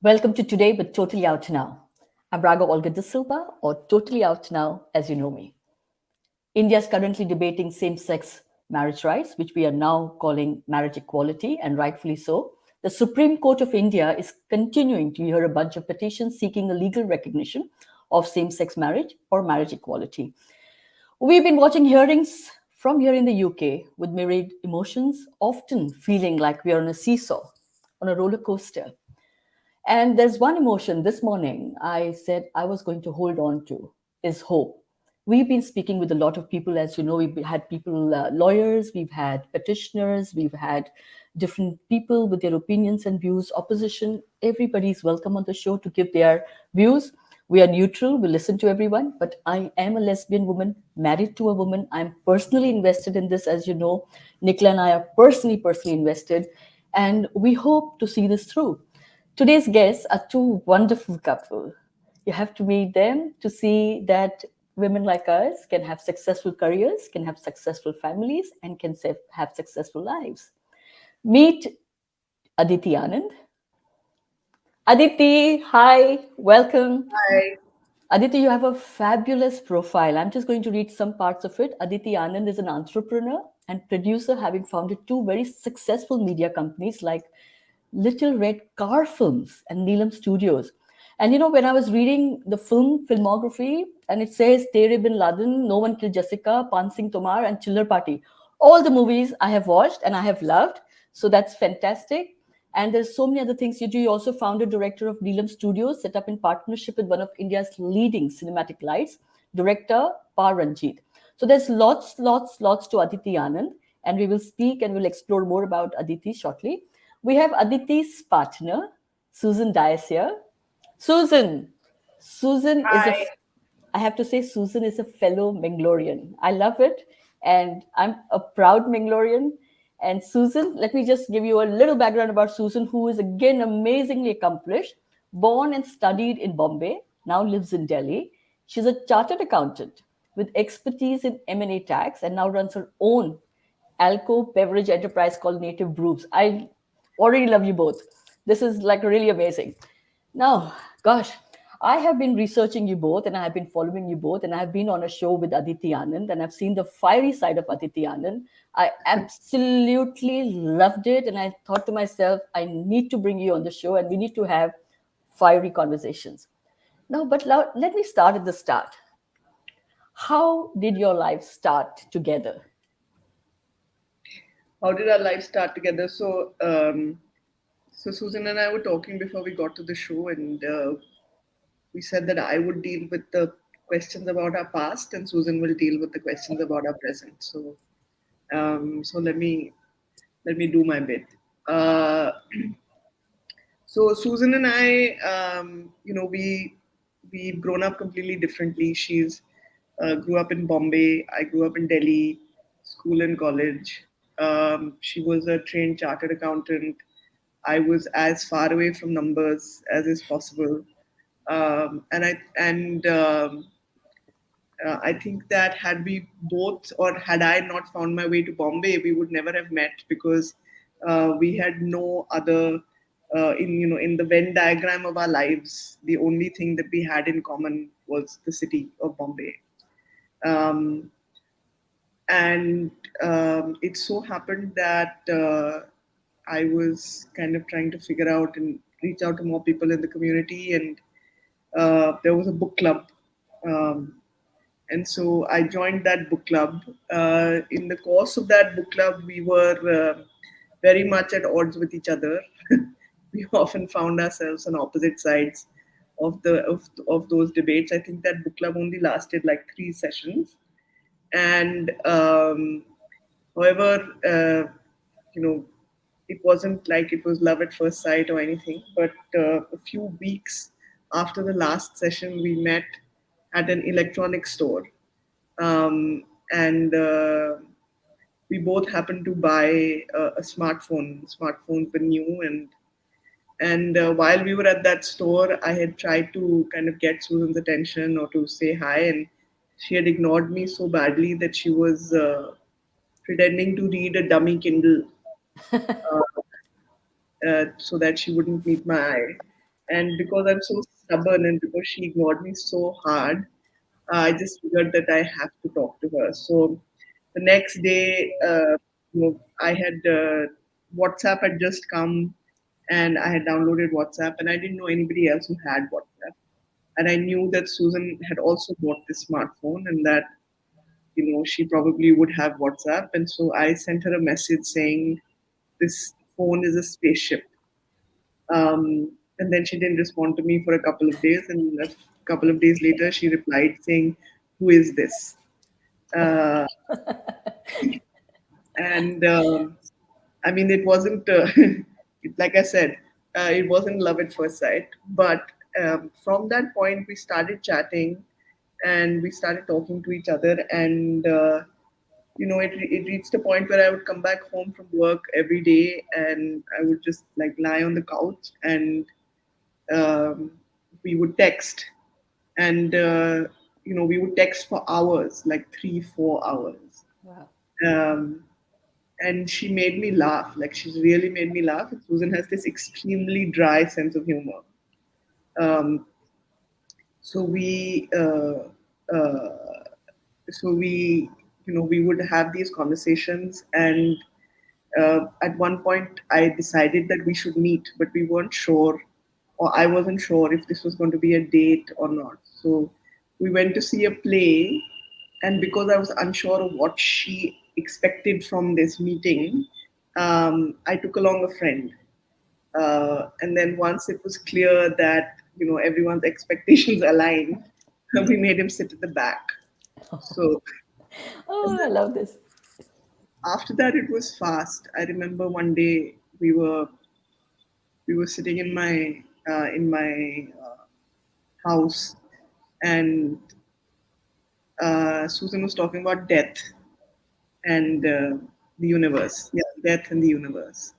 Welcome to Today but Totally Out Now. I'm Raga De Silva, or Totally Out Now as you know me. India is currently debating same sex marriage rights, which we are now calling marriage equality, and rightfully so. The Supreme Court of India is continuing to hear a bunch of petitions seeking a legal recognition of same sex marriage or marriage equality. We've been watching hearings from here in the UK with myriad emotions, often feeling like we are on a seesaw, on a roller coaster. And there's one emotion this morning I said I was going to hold on to is hope. We've been speaking with a lot of people, as you know, we've had people, lawyers, we've had petitioners, we've had different people with their opinions and views, opposition. Everybody's welcome on the show to give their views. We are neutral, we listen to everyone, but I am a lesbian woman, married to a woman. I'm personally invested in this, as you know. Nicola and I are personally invested, and we hope to see this through. Today's guests are two wonderful couple. You have to meet them to see that women like us can have successful careers, can have successful families, and can have successful lives. Meet Aditi Anand. Aditi, hi, welcome. Hi. Aditi, you have a fabulous profile. I'm just going to read some parts of it. Aditi Anand is an entrepreneur and producer, having founded two very successful media companies like Little Red Car Films and Neelam Studios. And you know, when I was reading the filmography, and it says Tere Bin Laden, No One Killed Jessica, Pan Singh Tomar, and Chiller Party. All the movies I have watched and I have loved. So that's fantastic. And there's so many other things you do. You also founded director of Neelam Studios, set up in partnership with one of India's leading cinematic lights, director Par Ranjit. So there's lots to Aditi Anand, and we will speak and we'll explore more about Aditi shortly. We have Aditi's partner, Susan Dias here. Susan, Susan is a, Hi. I have to say, Susan is a fellow Mangalorian. I love it, and I'm a proud Mangalorian. And Susan, let me just give you a little background about Susan, who is again amazingly accomplished, born and studied in Bombay, now lives in Delhi. She's a chartered accountant with expertise in M&A tax and now runs her own alco beverage enterprise called Native Brews. I already love you both. This is like really amazing. Now, gosh, I have been researching you both and I have been following you both, and I have been on a show with Aditi Anand and I've seen the fiery side of Aditi Anand. I absolutely loved it, and I thought to myself, I need to bring you on the show and we need to have fiery conversations. Now, but let me start at the start. How did your life start together? How did our lives start together? So Susan and I were talking before we got to the show, and we said that I would deal with the questions about our past, and Susan will deal with the questions about our present. So let me do my bit. Uh, so Susan and I, we've grown up completely differently. She's grew up in Bombay. I grew up in Delhi, school and college. She was a trained chartered accountant. I was as far away from numbers as is possible, and I think that had we both, or had I not found my way to Bombay, we would never have met because we had no other. In the Venn diagram of our lives, the only thing that we had in common was the city of Bombay. Um, and it so happened that I was kind of trying to figure out and reach out to more people in the community, and there was a book club. Um, and so I joined that book club. In the course of that book club, we were very much at odds with each other. We often found ourselves on opposite sides of those debates. I think that book club only lasted like 3 sessions, and however, it wasn't like it was love at first sight or anything. But a few weeks after the last session, we met at an electronics store, and we both happened to buy a smartphone. Smartphones were new, and while we were at that store, I had tried to kind of get Susan's attention or to say hi, and she had ignored me so badly that she was pretending to read a dummy Kindle so that she wouldn't meet my eye. And because I'm so stubborn and because she ignored me so hard, I just figured that I have to talk to her. So the next day, I had WhatsApp had just come, and I had downloaded WhatsApp, and I didn't know anybody else who had WhatsApp. And I knew that Susan had also bought this smartphone, and that she probably would have WhatsApp. And so I sent her a message saying, "This phone is a spaceship." And then she didn't respond to me for a couple of days, and a couple of days later, she replied saying, "Who is this?" Uh, and I mean, it wasn't like I said, it wasn't love at first sight. But from that point, we started chatting, and we started talking to each other, and it reached a point where I would come back home from work every day, and I would just like lie on the couch, and um, we would text, and we would text for hours, like 3 4 hours. Wow. um, and she made me laugh. Like, she's really made me laugh. Susan has this extremely dry sense of humor. um, so we uh, so we we would have these conversations, and at one point I decided that we should meet, but we weren't sure, or I wasn't sure if this was going to be a date or not. So we went to see a play, and because I was unsure of what she expected from this meeting, I took along a friend. And then once it was clear that everyone's expectations aligned, we made him sit at the back. So Oh, I love this. after that, it was fast. I remember one day we were sitting in my house, and Susan was talking about death and the universe. Yeah, death and the universe.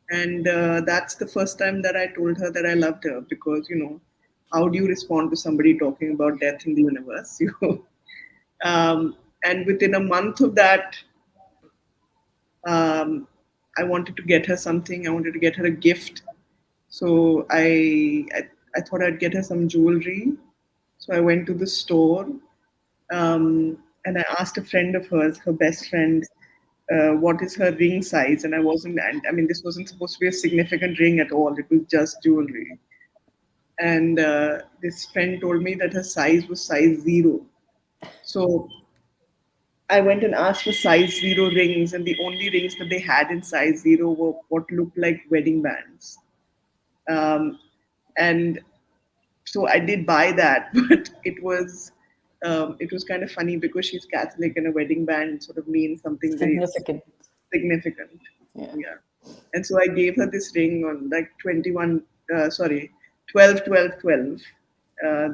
And that's the first time that I told her that I loved her, because how do you respond to somebody talking about death in the universe? And within a month of that, um, I wanted to get her something. I wanted to get her a gift. So I thought I'd get her some jewelry. So I went to the store, and I asked a friend of hers, her best friend, what is her ring size. And I mean, this wasn't supposed to be a significant ring at all. It was just jewelry. And this friend told me that her size was size zero. So I went and asked for size zero rings, and the only rings that they had in size zero were what looked like wedding bands. Um, and so I did buy that, but it was kind of funny because she's Catholic, and a wedding band sort of means something very Significant. significant. Yeah. Yeah. And so I gave her this ring on like 21, sorry, 12, 12, 12. Uh,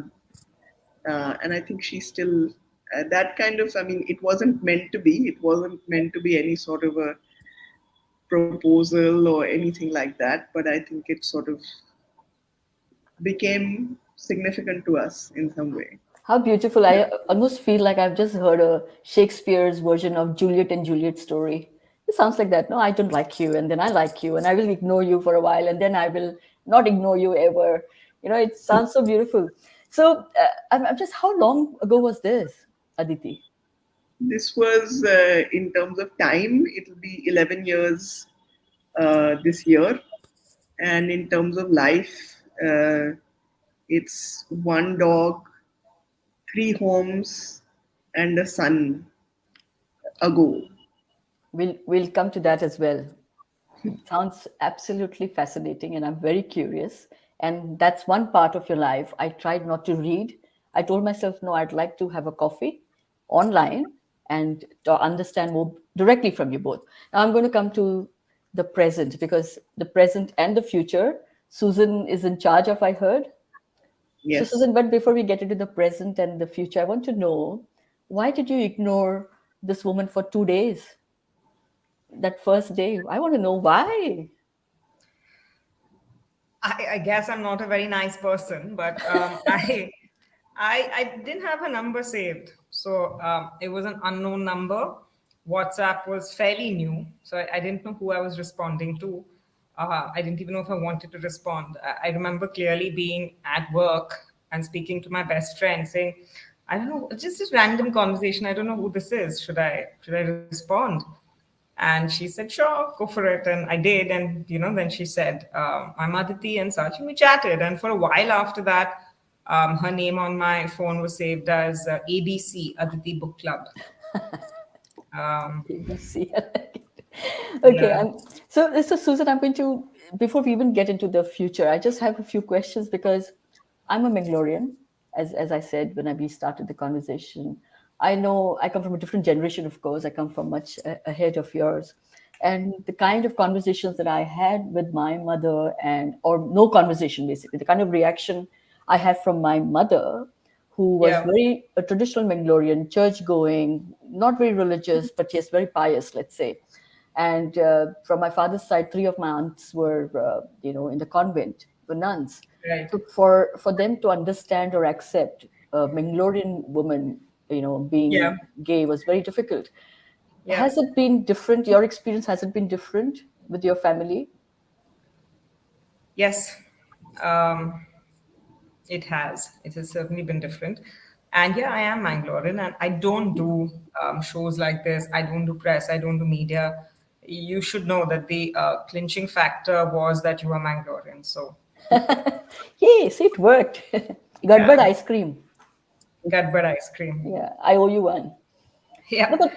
and I think she's still that kind of, I mean, it wasn't meant to be. It wasn't meant to be any sort of a proposal or anything like that. But I think it sort of became significant to us in some way. How beautiful. I almost feel like I've just heard a Shakespeare's version of Juliet and Juliet story. It sounds like that. No, I don't like you, and then I like you, and I will ignore you for a while, and then I will not ignore you ever. It sounds so beautiful. So, I'm just, how long ago was this, Aditi? This was, in terms of time, it'll be 11 years this year. And in terms of life, it's one dog, three homes, and a son ago. We'll come to that as well. It sounds absolutely fascinating, and I'm very curious. And that's one part of your life. I tried not to read. I told myself, no, I'd like to have a coffee online and to understand more directly from you both. Now I'm going to come to the present, because the present and the future, Susan is in charge of, I heard. So, Yes. Susan, but before we get into the present and the future, I want to know, why did you ignore this woman for 2 days? That first day, I want to know why. I guess I'm not a very nice person, but I didn't have a number saved, so it was an unknown number. WhatsApp was fairly new, so I didn't know who I was responding to. I didn't even know if I wanted to respond. I remember clearly being at work and speaking to my best friend, saying, "I don't know, just this random conversation. I don't know who this is. Should I respond?" And she said, "Sure, go for it." And I did. And then she said, "I'm Aditi and such." And we chatted. And for a while after that, her name on my phone was saved as ABC, Aditi Book Club. ABC. Okay, Yeah. so Susan, I'm going to, before we even get into the future, I just have a few questions because I'm a Mangalorean, as I said when we started the conversation. I know I come from a different generation, of course. I come from much ahead of yours. And the kind of conversations that I had with my mother, or no conversation basically, the kind of reaction I had from my mother, who was Yeah. very a traditional Mangalorean, church going, not very religious, but yes, very pious, let's say. And from my father's side, three of my aunts were, in the convent, were nuns. Right. So for them to understand or accept a Mangalorean woman, being Yeah. gay was very difficult. Yeah. Has it been different? Your experience, has it been different with your family? Yes. Um, It has. It has certainly been different. And yeah, I am Mangalorean and I don't do shows like this. I don't do press. I don't do media. You should know that the clinching factor was that you are Mangalorean. So, Yes, it worked. Gadbad yeah, ice cream. Gadbad ice cream. Yeah, I owe you one. No, Yeah. but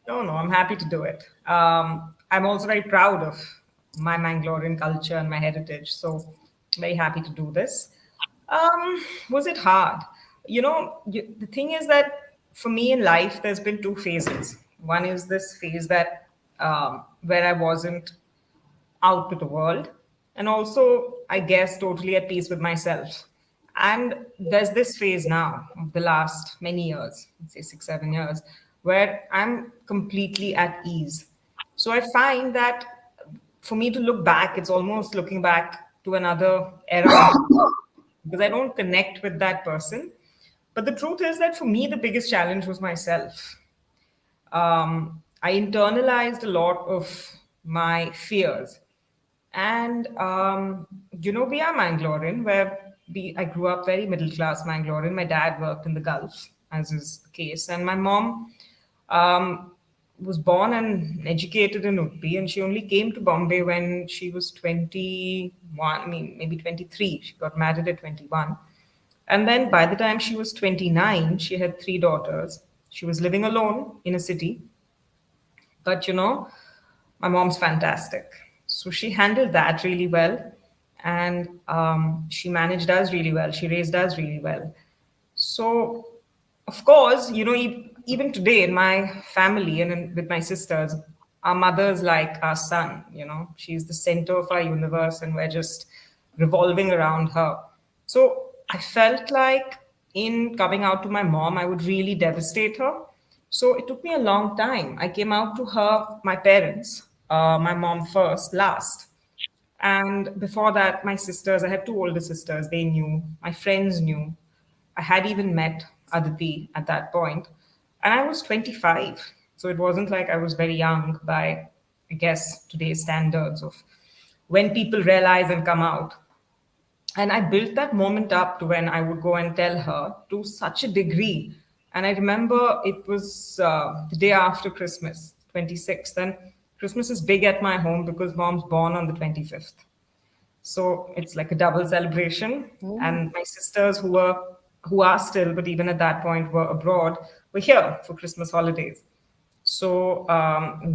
No, I'm happy to do it. I'm also very proud of my Mangalorean culture and my heritage. So, very happy to do this. Was it hard? The thing is that for me in life, there's been two phases. One is this phase that where I wasn't out to the world, and also, I guess, totally at peace with myself. And there's this phase now of the last many years, let's say 6, 7 years, where I'm completely at ease. So I find that for me to look back, it's almost looking back to another era of because I don't connect with that person. But the truth is that for me, the biggest challenge was myself. I internalized a lot of my fears. And, we are Mangalorean, where I grew up very middle class Mangalorean. My dad worked in the Gulf, as is the case. And my mom um, was born and educated in Udupi, and she only came to Bombay when she was 21, I mean, maybe 23. She got married at 21. And then by the time she was 29, she had three daughters. She was living alone in a city. But, my mom's fantastic. So she handled that really well. And she managed us really well. She raised us really well. So, of course, even today in my family and with my sisters, our mother's like our son, she's the center of our universe and we're just revolving around her. So I felt like in coming out to my mom, I would really devastate her. So it took me a long time. I came out to her, my parents, my mom first, last. And before that, my sisters, I had two older sisters, they knew, my friends knew. I had even met Aditi at that point, and I was 25. So it wasn't like I was very young by, I guess, today's standards of when people realize and come out. And I built that moment up to when I would go and tell her to such a degree. And I remember it was the day after Christmas, 26th. And Christmas is big at my home because mom's born on the 25th. So it's like a double celebration. And my sisters who are still, but even at that point were abroad, were here for Christmas holidays. So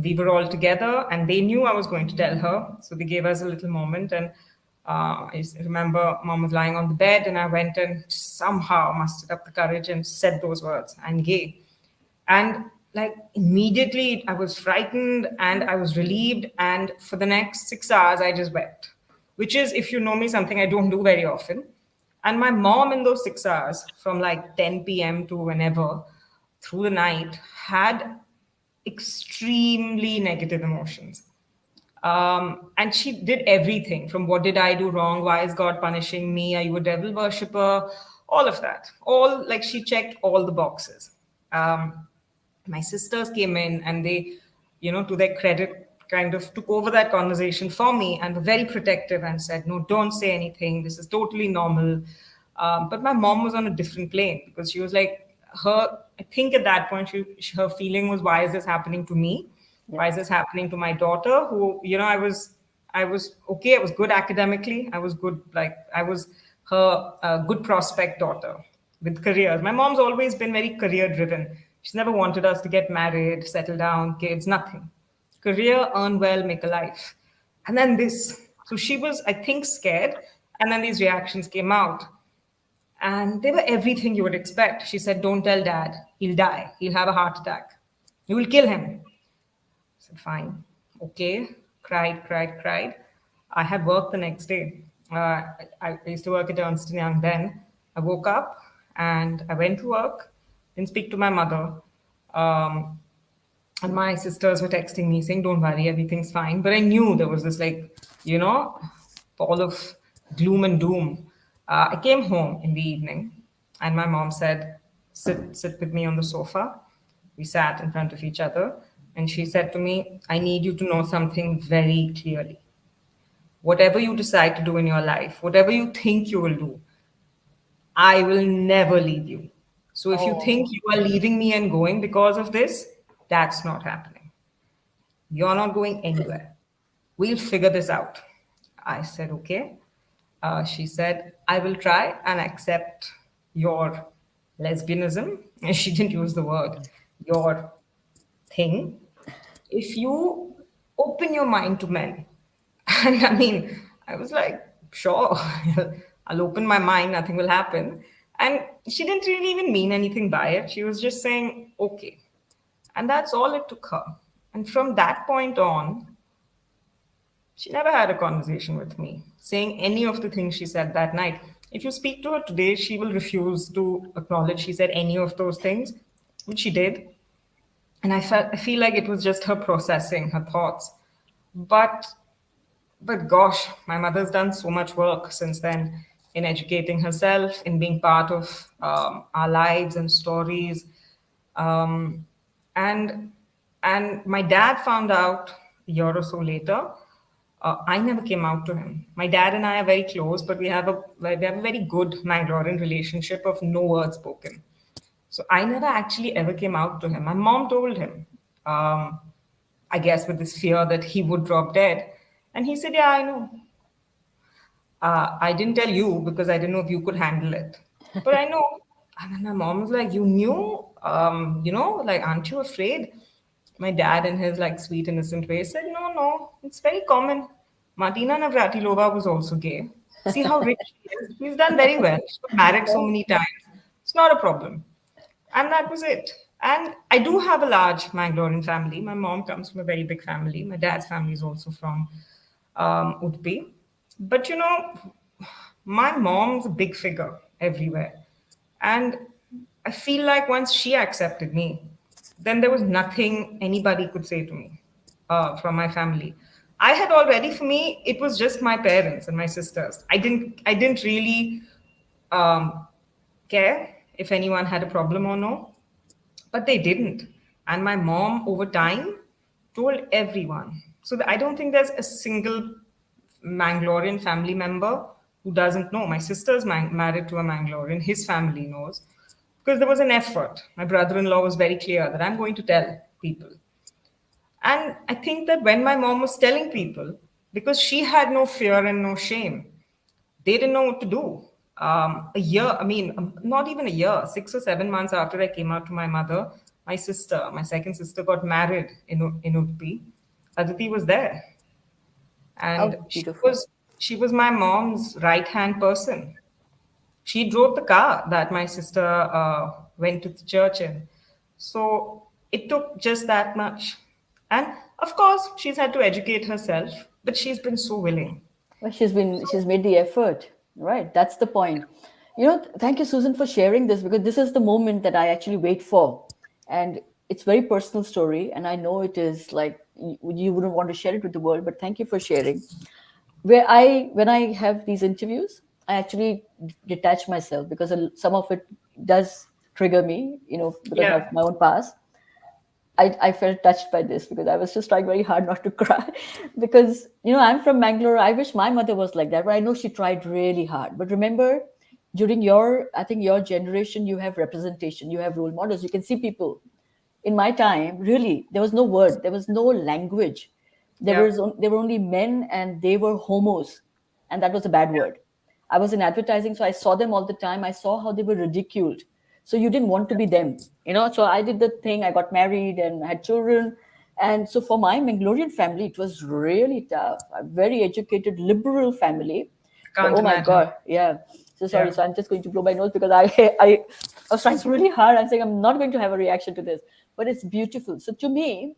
we were all together, and they knew I was going to tell her. So they gave us a little moment, and I remember mom was lying on the bed, and I went and somehow mustered up the courage and said those words, "I'm gay." And like immediately, I was frightened and I was relieved. And for the next 6 hours, I just wept, which is, if you know me, something I don't do very often. And my mom, in those 6 hours, from like 10 p.m. to whenever through the night, had extremely negative emotions. And she did everything from what did I do wrong? Why is God punishing me? Are you a devil worshiper? All of that. All like she checked all the boxes. My sisters came in and they, to their credit, kind of took over that conversation for me and were very protective and said, no, don't say anything. This is totally normal. But my mom was on a different plane because she was like, I think at that point, her feeling was, why is this happening to me? Why is this happening to my daughter? Who, I was okay. I was good academically. I was good, like I was her good prospect daughter with careers. My mom's always been very career driven. She's never wanted us to get married, settle down, kids, nothing. Career, earn well, make a life. And then this. So she was, I think, scared. And then these reactions came out. And they were everything you would expect. She said, don't tell dad. He'll die. He'll have a heart attack. You will kill him. I said, fine. Okay. Cried, cried, cried. I had work the next day. I used to work at Ernst & Young then. I woke up and I went to work, didn't speak to my mother. And my sisters were texting me saying, don't worry, everything's fine. But I knew there was this ball of gloom and doom. I came home in the evening and my mom said, sit with me on the sofa. We sat in front of each other and she said to me, I need you to know something very clearly. Whatever you decide to do in your life, whatever you think you will do, I will never leave you. So if you think you are leaving me and going because of this, that's not happening. You're not going anywhere. We'll figure this out. I said, okay. She said, I will try and accept your lesbianism. And she didn't use the word, your thing. If you open your mind to men. And I mean, I was like, sure, I'll open my mind, nothing will happen. And she didn't really even mean anything by it. She was just saying, okay. And that's all it took her. And from that point on, she never had a conversation with me, saying any of the things she said that night. If you speak to her today, she will refuse to acknowledge she said any of those things, which she did. And I feel like it was just her processing her thoughts. But gosh, my mother's done so much work since then in educating herself, in being part of our lives and stories. Um, and and my dad found out a year or so later. I never came out to him. My dad and I are very close, but we have a very good Mangalorean relationship of no words spoken. So I never actually ever came out to him. My mom told him, I guess with this fear that he would drop dead. And he said, yeah, I know. I didn't tell you because I didn't know if you could handle it. But I know. And then my mom was like, you knew? Like, aren't you afraid? My dad, in his like sweet, innocent way, said, no, it's very common. Martina Navratilova was also gay. See how rich she is. She's done very well. She got married so many times. It's not a problem. And that was it. And I do have a large Mangalorean family. My mom comes from a very big family. My dad's family is also from Udupi. But my mom's a big figure everywhere. And I feel like once she accepted me, then there was nothing anybody could say to me from my family. I had already, for me, it was just my parents and my sisters. I didn't really care if anyone had a problem or no, but they didn't. And my mom, over time, told everyone. So I don't think there's a single Mangalorean family member who doesn't know. My sister's married to a Mangalorean. His family knows because there was an effort. My brother-in-law was very clear that I'm going to tell people. And I think that when my mom was telling people, because she had no fear and no shame, they didn't know what to do. Not even a year, 6 or 7 months after I came out to my mother, my second sister, got married in Udupi. Aditi was there. And she was my mom's right-hand person. She drove the car that my sister went to the church in. So it took just that much. And of course, she's had to educate herself, but she's been so willing. Well, she's made the effort, right? That's the point. Thank you, Susan, for sharing this, because this is the moment that I actually wait for. And it's very personal story. And I know it is like you wouldn't want to share it with the world, but thank you for sharing. When I have these interviews, I actually detach myself because some of it does trigger me, because of my own past. I felt touched by this because I was just trying very hard not to cry because, I'm from Bangalore. I wish my mother was like that, but I know she tried really hard. But remember, during I think your generation, you have representation, you have role models, you can see people. In my time, really, there was no word, there was no language. Yeah, There were only men and they were homos, and that was a bad word. I was in advertising, so I saw them all the time. I saw how they were ridiculed. So you didn't want to be them. So I did the thing. I got married and had children. And so for my Mangalorean family, it was really tough. A very educated, liberal family. But can't oh my imagine. God, yeah. So sorry. Yeah. So I'm just going to blow my nose because I was trying really hard. I'm saying I'm not going to have a reaction to this, but it's beautiful. So to me,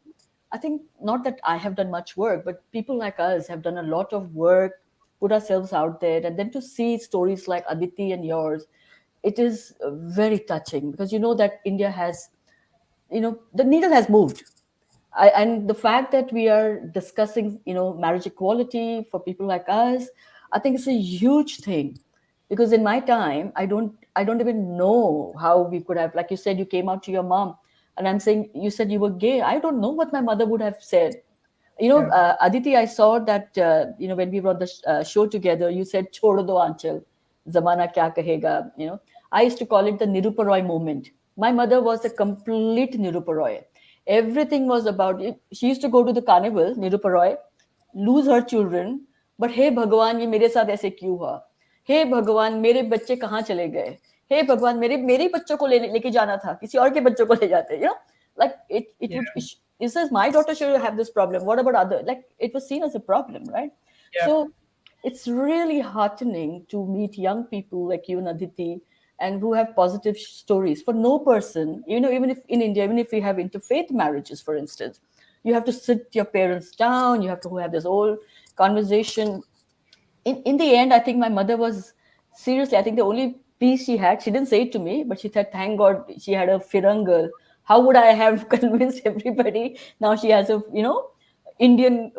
I think not that I have done much work, but people like us have done a lot of work, put ourselves out there, and then to see stories like Aditi and yours, it is very touching because you know that India has, the needle has moved. And the fact that we are discussing, marriage equality for people like us, I think it's a huge thing. Because in my time, I don't even know how we could have, like you said, you came out to your mom, and I'm saying you said you were gay. I don't know what my mother would have said. Yeah. Aditi, I saw that, when we were on the show together, you said, Chhod do Anchal, Zamana kya kahega. I used to call it the Niruparoy moment. My mother was a complete Niruparoy. Everything was about it. She used to go to the carnival, Niruparoy, lose her children, but hey भगवान ये मेरे साथ ऐसे क्यों हुआ? हे भगवान मेरे बच्चे कहाँ चले गए? हे भगवान मेरे मेरे ही बच्चों को लेके जाना था, किसी और के बच्चों को ले जाते, like it Yeah. would it says my daughter should have this problem, what about other, like it was seen as a problem, right? Yeah. So it's really heartening to meet young people like you and Aditi, and who have positive stories. For no person, even if in India, even if we have interfaith marriages, for instance, you have to sit your parents down, you have to have this whole conversation. In the end, I think my mother was, seriously, I think the only peace she had, she didn't say it to me, but she said, thank God she had a Firan girl. How would I have convinced everybody? Now she has a, Indian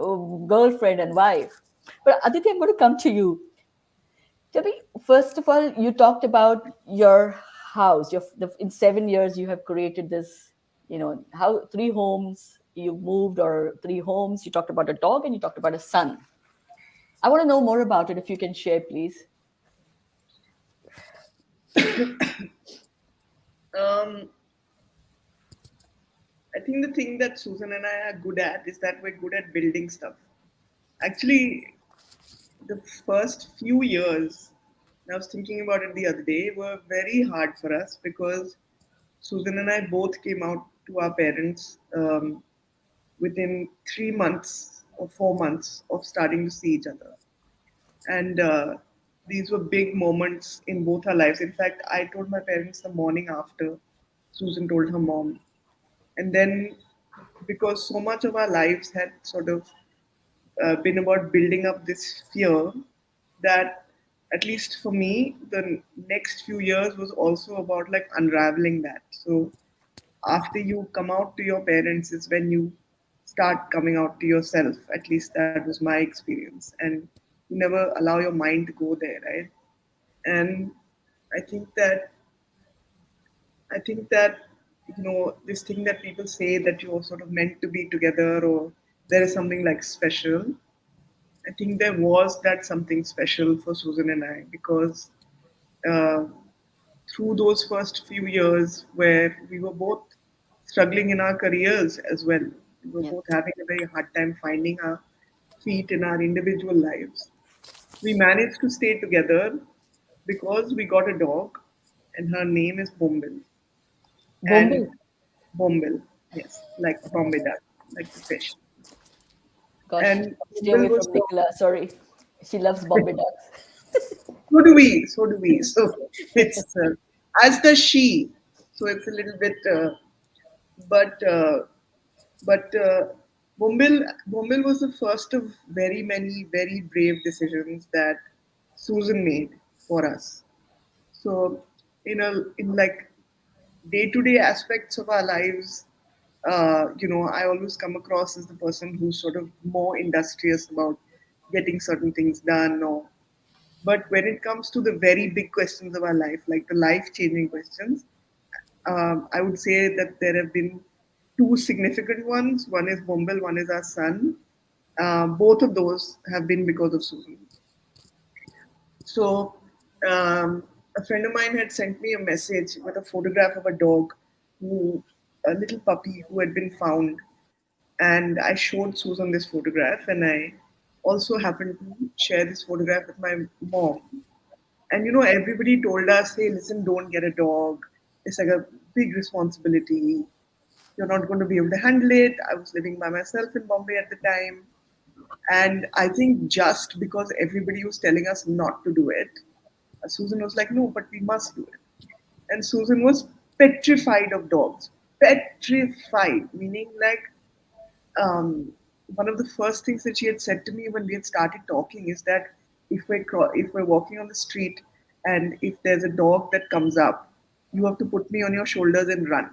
girlfriend and wife. But Aditi, I'm going to come to you. Debbie, first of all, you talked about your house. In 7 years, you have created this, how three homes you moved, or three homes. You talked about a dog and you talked about a son. I want to know more about it if you can share, please. Um, I think the thing that Susan and I are good at is that we're good at building stuff. Actually, the first few years, and I was thinking about it the other day, were very hard for us because Susan and I both came out to our parents within 3 months or 4 months of starting to see each other. And these were big moments in both our lives. In fact, I told my parents the morning after Susan told her mom. And then, because so much of our lives had sort of been about building up this fear, that at least for me, the next few years was also about like unraveling that. So after you come out to your parents is when you start coming out to yourself. At least that was my experience. And you never allow your mind to go there, right? And I think that I think that this thing that people say that you're sort of meant to be together or there is something like special. I think there was that something special for Susan and I because uh, through those first few years where we were both struggling in our careers as well, we were Yeah. both having a very hard time finding our feet in our individual lives. We managed to stay together because we got a dog, and her name is Bombil. And Bombay. Bombil, yes, like Bombay duck, like the fish. Gosh, And stay Bombil away was from Nicola. Sorry. She loves Bombay ducks. so do we, so do we. So it's as does she. So it's a little bit, but but Bombil was the first of very many very brave decisions that Susan made for us. So in like day to day aspects of our lives, I always come across as the person who's sort of more industrious about getting certain things done. Or but when it comes to the very big questions of our life, like the life changing questions, I would say that there have been two significant ones. One is Mumbai, one is our son. Both of those have been because of Susan. So, a friend of mine had sent me a message with a photograph of a dog, who, a little puppy who had been found. And I showed Susan this photograph, and I also happened to share this photograph with my mom. And everybody told us, hey, listen, don't get a dog. It's like a big responsibility. You're not going to be able to handle it. I was living by myself in Bombay at the time. And I think just because everybody was telling us not to do it, Susan was like, no, but we must do it. And Susan was petrified of dogs. Petrified, meaning like, um, one of the first things that she had said to me when we had started talking is that if we're walking on the street and if there's a dog that comes up, you have to put me on your shoulders and run.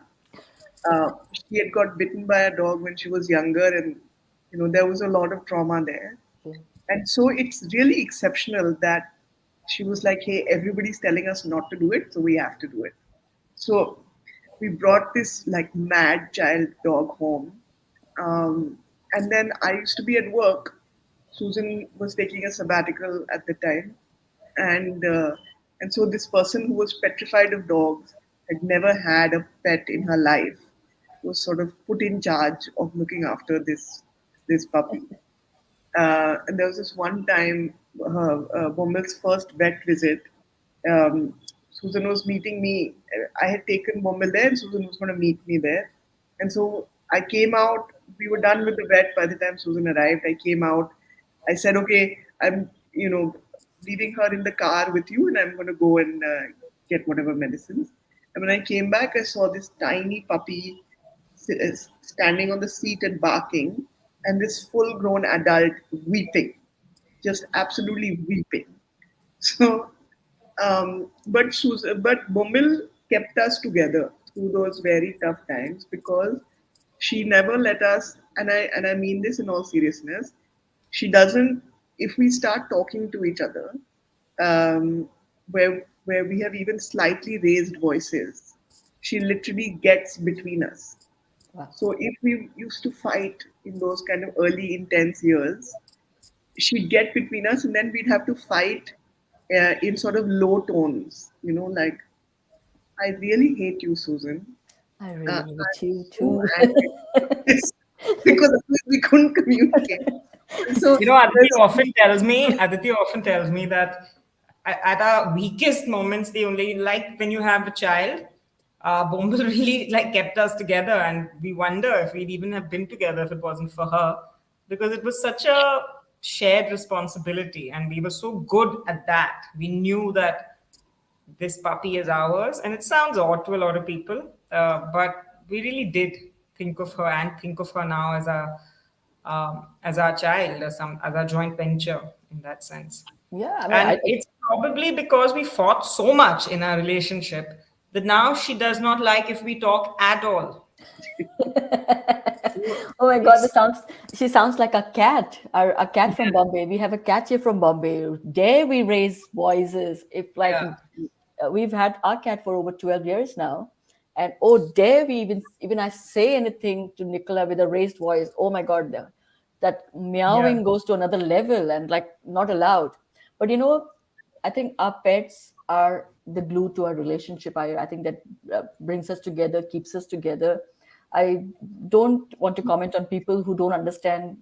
She had got bitten by a dog when she was younger, and there was a lot of trauma there. And so it's really exceptional that she was like, hey, everybody's telling us not to do it, so we have to do it. So we brought this like mad child dog home. And then I used to be at work. Susan was taking a sabbatical at the time. And so this person who was petrified of dogs, had never had a pet in her life, was sort of put in charge of looking after this puppy. And there was this one time, Bommel's first vet visit. Um, Susan was meeting me. I had taken Bommel there, and Susan was going to meet me there. And so I came out. We were done with the vet by the time Susan arrived. I came out. I said, "Okay, I'm, leaving her in the car with you, and I'm going to go and get whatever medicines." And when I came back, I saw this tiny puppy standing on the seat and barking, and this full-grown adult weeping, just absolutely weeping. So, but Bombil kept us together through those very tough times, because she never let us, and I mean this in all seriousness. She doesn't. If we start talking to each other, where we have even slightly raised voices, she literally gets between us. Wow. So if we used to fight in those kind of early intense years, she'd get between us, and then we'd have to fight in sort of low tones, like, I really hate you, Susan. I really I'm hate you so too. angry about this, because we couldn't communicate. And so Aditi often tells me that at our weakest moments, the only like when you have a child, Bombil really like kept us together, and we wonder if we'd even have been together if it wasn't for her, because it was such a shared responsibility, and we were so good at that. We knew that this puppy is ours, and it sounds odd to a lot of people, but we really did think of her and think of her now as our child, as our joint venture in that sense. Yeah, I mean, And it's probably because we fought so much in our relationship that now she does not like if we talk at all. oh my God, she sounds like a cat, a cat from Bombay. We have a cat here from Bombay. Dare we raise voices? If like Yeah. we've had our cat for over 12 years now. And oh, dare we even I say anything to Nicola with a raised voice? Oh my God, that Yeah. meowing goes to another level and like not allowed. But I think our pets are the glue to our relationship. I think that brings us together, keeps us together. I don't want to comment on people who don't understand,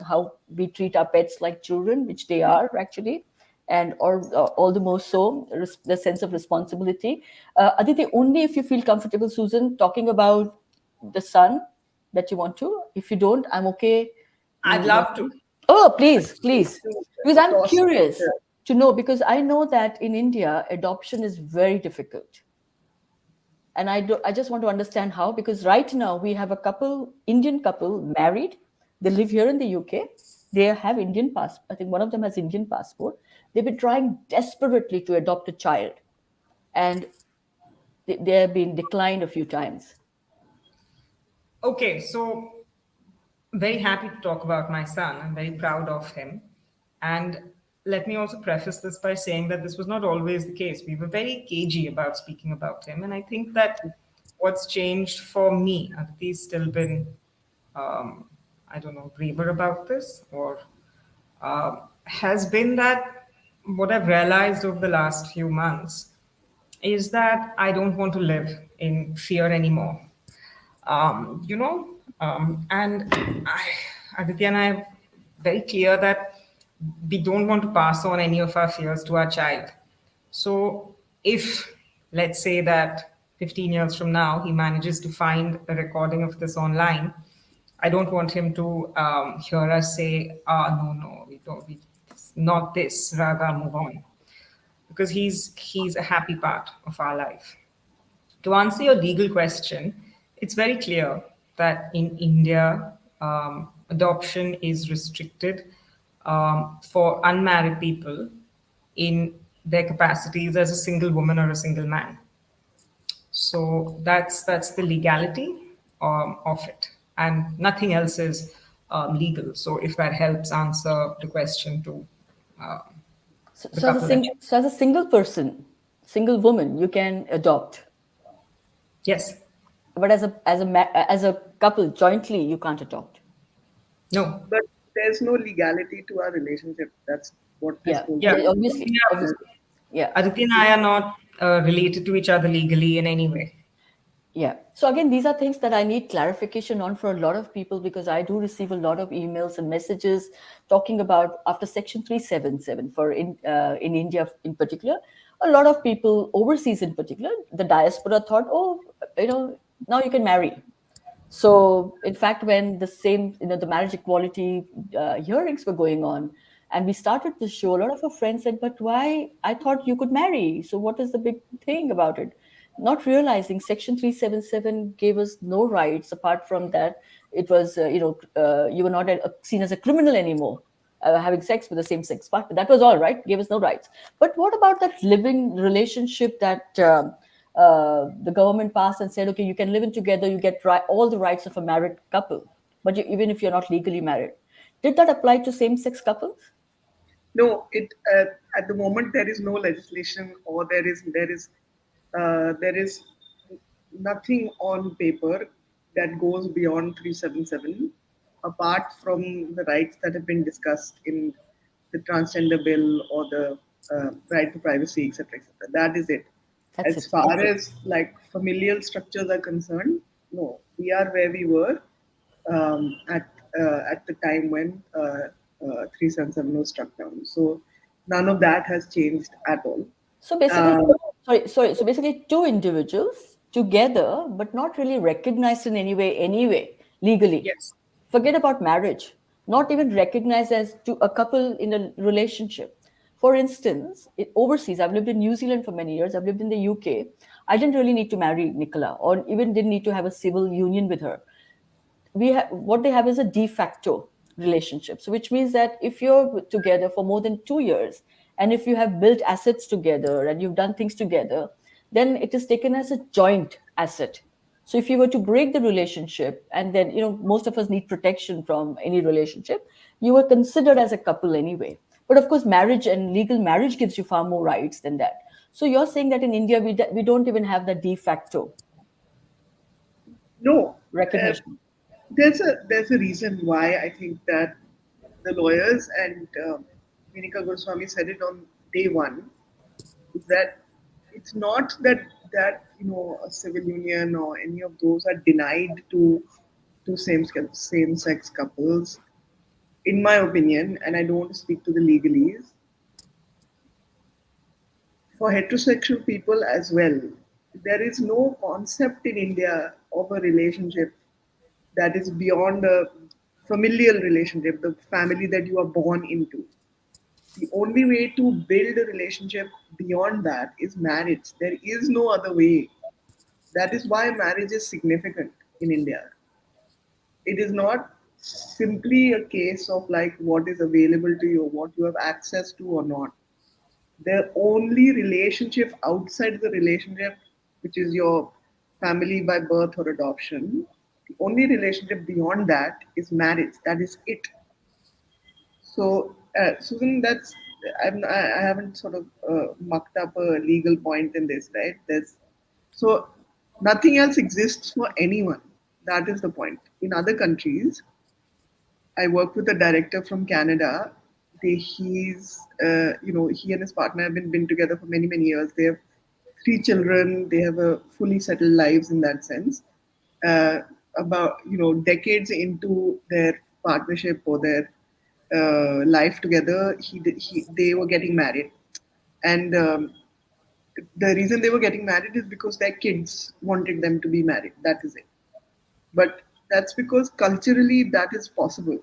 how we treat our pets like children, which they are actually, and or all the more so the sense of responsibility. Aditi, only if you feel comfortable, Susan, talking about the son that you want to. If you don't, I'm okay. I'd You love to. Oh, please, please. Because I'm toss it. curious to know, because I know that in India, adoption is very difficult. And I just want to understand how, because right now we have a Indian couple married. They live here in the UK. They have Indian passport. I think one of them has Indian passport. They've been trying desperately to adopt a child, and they have been declined a few times. Okay, so very happy to talk about my son. I'm very proud of him. And let me also preface this by saying that this was not always the case. We were very cagey about speaking about him. And I think that what's changed for me, Aditi's still been, I don't know, braver about this, or has been that what I've realized over the last few months is that I don't want to live in fear anymore. And Aditya and I are very clear that we don't want to pass on any of our fears to our child. So if, let's say that 15 years from now, he manages to find a recording of this online, I don't want him to hear us say, no, no, we don't, it's not this, Raga, move on. Because he's a happy part of our life. To answer your legal question, it's very clear that in India, adoption is restricted for unmarried people in their capacities as a single woman or a single man. So that's the legality of it, and nothing else is legal. So if that helps answer the question to uh, So, the so, as a couple that so as a single person, single woman, you can adopt, yes, but as a couple jointly, you can't adopt. no, But there's no legality to our relationship. That's what this Yeah, whole yeah. yeah, thing obviously, Yeah. obviously, yeah. Aditi and I are not related to each other legally in any way. Yeah. So again, these are things that I need clarification on for a lot of people, because I do receive a lot of emails and messages talking about after Section 377 for in India in particular. A lot of people overseas in particular, the diaspora thought, oh, now you can marry. So, in fact, when the same, the marriage equality hearings were going on, and we started the show, a lot of our friends said, "But why? I thought you could marry. So, what is the big thing about it?" Not realizing Section 377 gave us no rights apart from that. It was, you were not seen as a criminal anymore. Having sex with the same sex partner. That was all right, gave us no rights. But what about that living relationship that the government passed and said, okay, you can live in together, you get all the rights of a married couple, but even if you're not legally married. Did that apply to same sex couples? No, it at the moment there is no legislation, or there is nothing on paper that goes beyond 377, apart from the rights that have been discussed in the transgender bill or the right to privacy, etc., etc. That is it. That's As it. far as like familial structures are concerned, no, we are where we were at the time when 377 was struck down. So none of that has changed at all. So basically, Um, sorry. So basically, two individuals together, but not really recognized in any way, anyway, legally. Yes. Forget about marriage. Not even recognized as a couple in a relationship. For instance, overseas, I've lived in New Zealand for many years. I've lived in the UK. I didn't really need to marry Nicola, or even didn't need to have a civil union with her. What they have is a de facto relationship, so which means that if you're together for more than 2 years, and if you have built assets together and you've done things together, then it is taken as a joint asset. So if you were to break the relationship, and then most of us need protection from any relationship, you were considered as a couple anyway. But of course, marriage and legal marriage gives you far more rights than that. So you're saying that in India we don't even have the de facto no, uh, recognition. there's a reason why I think that the lawyers and Vinika Goswami said it on day one, is that it's not that a civil union or any of those are denied to same sex couples. In my opinion, and I don't want to speak to the legalese, for heterosexual people as well, there is no concept in India of a relationship that is beyond a familial relationship, the family that you are born into. The only way to build a relationship beyond that is marriage. There is no other way. That is why marriage is significant in India. It is not simply a case of like what is available to you, what you have access to or not. The only relationship outside the relationship, which is your family by birth or adoption, the only relationship beyond that is marriage. That is it. So, Susan, I haven't sort of mucked up a legal point in this, right? So Nothing else exists for anyone. That is the point. In other countries, I work with a director from Canada. He and his partner have been together for many, many years. They have three children. They have a fully settled lives in that sense. Uh, about decades into their partnership or their life together, they were getting married, and the reason they were getting married is because their kids wanted them to be married. That is it. But that's because culturally that is possible.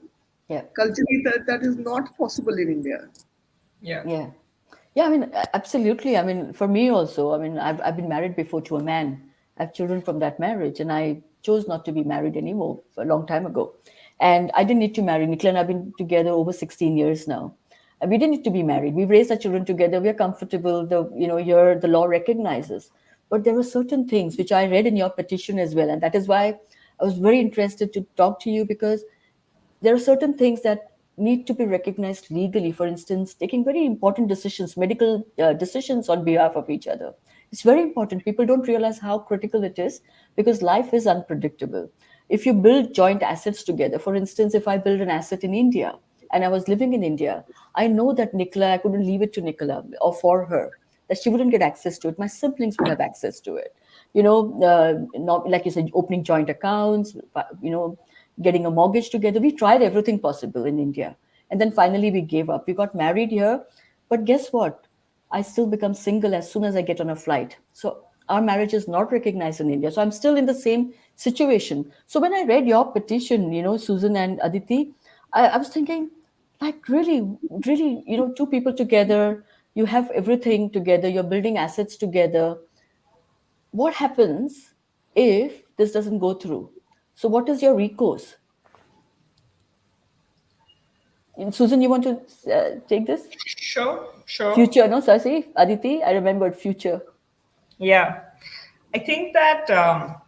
Yeah. Culturally, that is not possible in India. Yeah. Yeah. Yeah, I mean, absolutely. I mean, for me also, I mean, I've been married before to a man. I have children from that marriage, and I chose not to be married anymore a long time ago. And I didn't need to marry. Nikhil and I've been together over 16 years now. And we didn't need to be married. We've raised our children together. We're comfortable. Here the law recognizes. But there were certain things which I read in your petition as well. And that is why I was very interested to talk to you, because there are certain things that need to be recognized legally. For instance, taking very important decisions, medical decisions on behalf of each other. It's very important. People don't realize how critical it is, because life is unpredictable. If you build joint assets together, for instance, if I build an asset in India and I was living in India, I know that Nicola, I couldn't leave it to Nicola or for her, that she wouldn't get access to it. My siblings would have access to it. Not like you said, opening joint accounts, getting a mortgage together. We tried everything possible in India. And then finally we gave up. We got married here. But guess what? I still become single as soon as I get on a flight. So our marriage is not recognized in India. So I'm still in the same situation. So when I read your petition, Susan and Aditi, I was thinking, like, really, really, two people together, you have everything together, you're building assets together. What happens if this doesn't go through? So what is your recourse? Susan, you want to take this? Sure, sure. Future, no, Sasi, Aditi, I remembered future. Yeah. I think that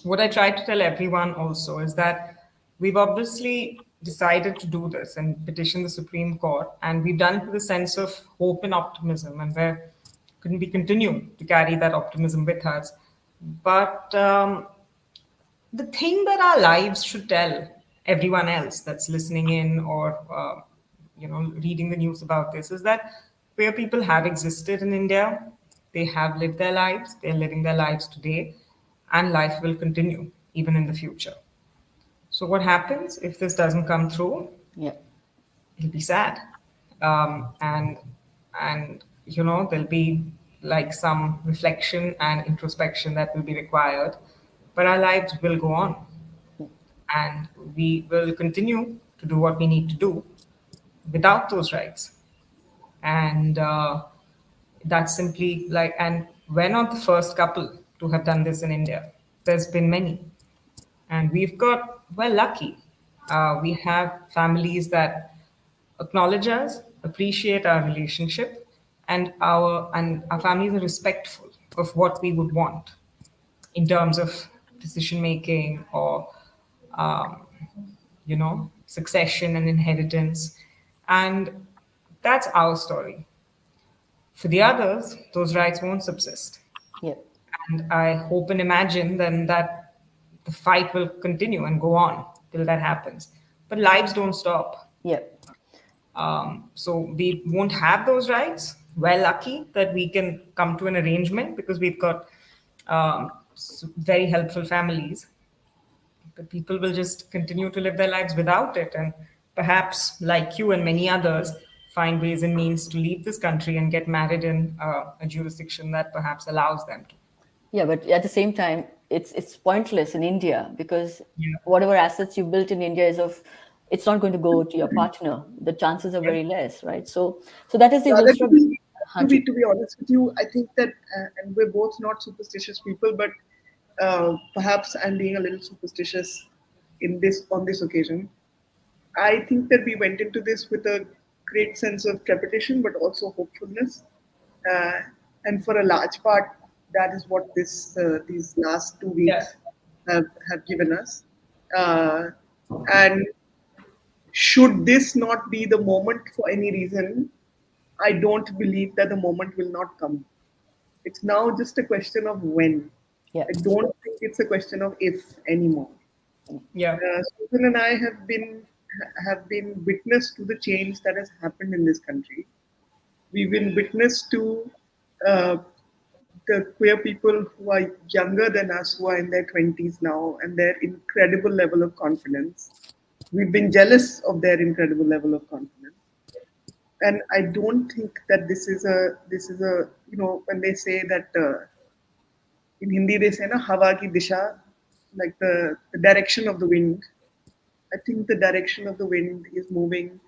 what I try to tell everyone also is that we've obviously decided to do this and petition the Supreme Court, and we've done it with a sense of hope and optimism, and where couldn't we continue to carry that optimism with us? But the thing that our lives should tell everyone else that's listening in or reading the news about this is that queer people have existed in India. They have lived their lives. They're living their lives today, and life will continue even in the future. So what happens if this doesn't come through? Yeah. It'll be sad, and there'll be like some reflection and introspection that will be required, but our lives will go on, and we will continue to do what we need to do without those rights. And that's simply like, and we're not the first couple to have done this in India. There's been many, and we're lucky. We have families that acknowledge us, appreciate our relationship, and our families are respectful of what we would want in terms of decision making or succession and inheritance. And that's our story. For the others, those rights won't subsist. Yeah. And I hope and imagine then that the fight will continue and go on till that happens. But lives don't stop. Yeah. So we won't have those rights. We're lucky that we can come to an arrangement because we've got very helpful families. But people will just continue to live their lives without it. And perhaps, like you and many others, find ways and means to leave this country and get married in a jurisdiction that perhaps allows them to. Yeah, but at the same time, it's pointless in India, because Yeah. whatever assets you built in India it's not going to go to your partner. The chances are very less, right? So that is the whole Rather, struggle. to be honest with you, I think that, and we're both not superstitious people, but perhaps I'm being a little superstitious on this occasion. I think that we went into this with a great sense of trepidation, but also hopefulness, uh, and for a large part, that is what these last 2 weeks Yeah. have given us. Uh, and should this not be the moment for any reason, I don't believe that the moment will not come. It's now just a question of when. Yeah. I don't think it's a question of if anymore. Yeah. Susan and I have been witness to the change that has happened in this country. We've been witness to uh, the queer people who are younger than us, who are in their 20s now, and their incredible level of confidence. We've been jealous of their incredible level of confidence. And I don't think that this is a when they say that in Hindi they say na hawa ki disha, like the direction of the wind. I think the direction of the wind is moving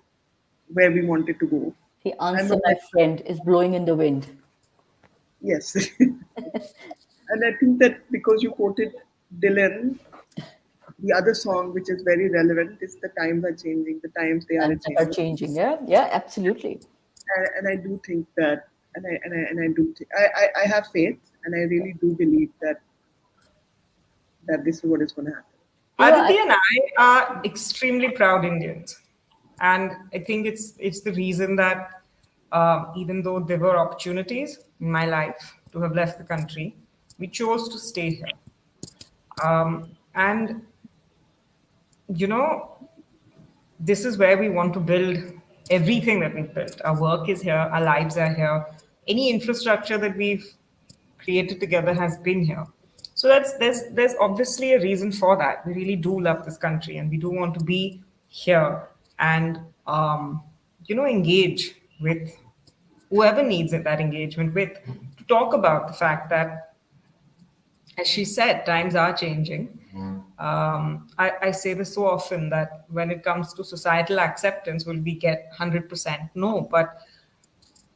where we want it to go. The I'm answer, a my friend, is blowing in the wind. yes. And I think that because you quoted Dylan, the other song which is very relevant is "The times are changing, the times they are And that are changing." changing. Yeah, yeah, absolutely. And I do think that, and I do, I have faith, and I really do believe that this is what is going to happen. I, Aditi and I are extremely proud Indians, and I think it's the reason that even though there were opportunities in my life to have left the country, we chose to stay here. And you know, this is where we want to build everything that we've built. Our work is here, our lives are here. Any infrastructure that we've created together has been here. So there's obviously a reason for that. We really do love this country, and we do want to be here and engage with whoever needs it, that engagement with, to talk about the fact that, as she said, times are changing. I say this so often that when it comes to societal acceptance, will we get 100%? No, but